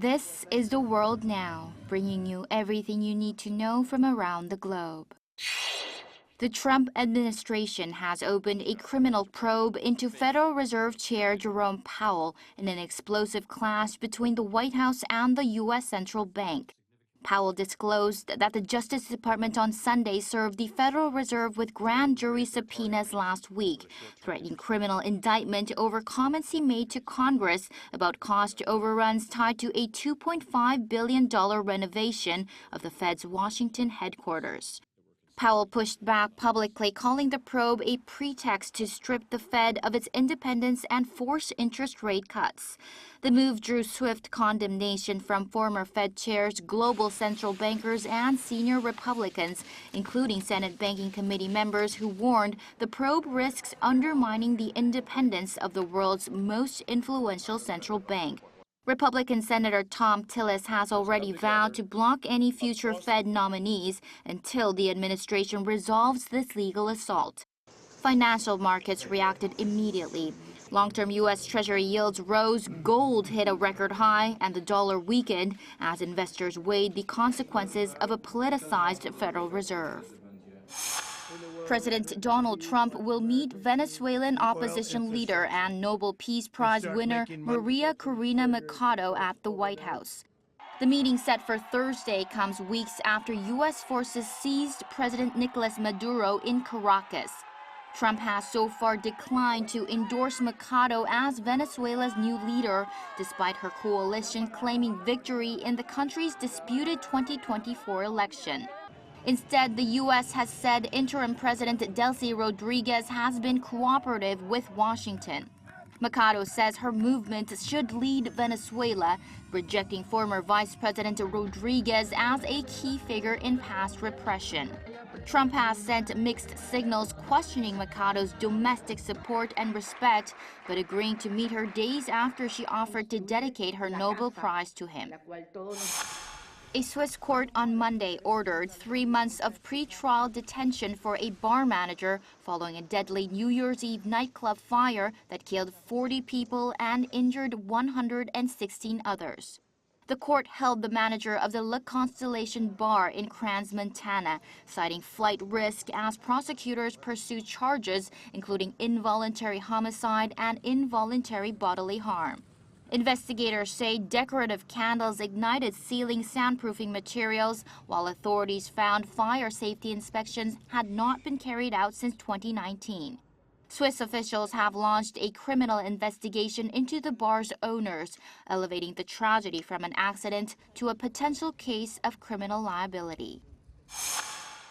This is The World Now, bringing you everything you need to know from around the globe. The Trump administration has opened a criminal probe into Federal Reserve Chair Jerome Powell in an explosive clash between the White House and the U.S. Central Bank. Powell disclosed that the Justice Department on Sunday served the Federal Reserve with grand jury subpoenas last week, threatening criminal indictment over comments he made to Congress about cost overruns tied to a $2.5 billion renovation of the Fed's Washington headquarters. Powell pushed back publicly, calling the probe a pretext to strip the Fed of its independence and force interest rate cuts. The move drew swift condemnation from former Fed chairs, global central bankers, and senior Republicans, including Senate Banking Committee members who warned the probe risks undermining the independence of the world's most influential central bank. Republican Senator Tom Tillis has already vowed to block any future Fed nominees until the administration resolves this legal assault. Financial markets reacted immediately. Long-term U.S. Treasury yields rose, gold hit a record high, and the dollar weakened as investors weighed the consequences of a politicized Federal Reserve. President Donald Trump will meet Venezuelan opposition leader and Nobel Peace Prize winner Maria Corina Machado at the White House. The meeting set for Thursday comes weeks after U.S. forces seized President Nicolas Maduro in Caracas. Trump has so far declined to endorse Machado as Venezuela's new leader, despite her coalition claiming victory in the country's disputed 2024 election. Instead, the U.S. has said interim President Delcy Rodriguez has been cooperative with Washington. Machado says her movement should lead Venezuela, rejecting former Vice President Rodriguez as a key figure in past repression. Trump has sent mixed signals questioning Machado's domestic support and respect, but agreeing to meet her days after she offered to dedicate her Nobel Prize to him. A Swiss court on Monday ordered 3 months of pre-trial detention for a bar manager following a deadly New Year's Eve nightclub fire that killed 40 people and injured 116 others. The court held the manager of the Le Constellation bar in Crans, Montana, citing flight risk as prosecutors pursue charges including involuntary homicide and involuntary bodily harm. Investigators say decorative candles ignited ceiling soundproofing materials, while authorities found fire safety inspections had not been carried out since 2019. Swiss officials have launched a criminal investigation into the bar's owners, elevating the tragedy from an accident to a potential case of criminal liability.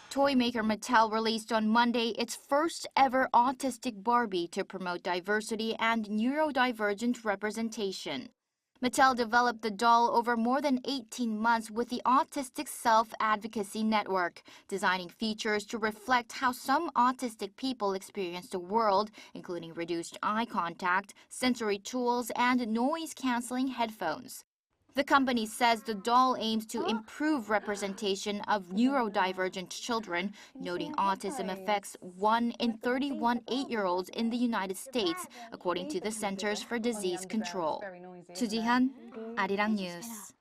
Toy maker Mattel released on Monday its first ever autistic Barbie to promote diversity and neurodivergent representation. Mattel developed the doll over more than 18 months with the Autistic Self-Advocacy Network, designing features to reflect how some autistic people experience the world, including reduced eye contact, sensory tools, and noise-canceling headphones. The company says the doll aims to improve representation of neurodivergent children, noting autism affects 1 in 31 8-year-olds in the United States, according to the Centers for Disease Control. 주지현, 아리랑뉴스.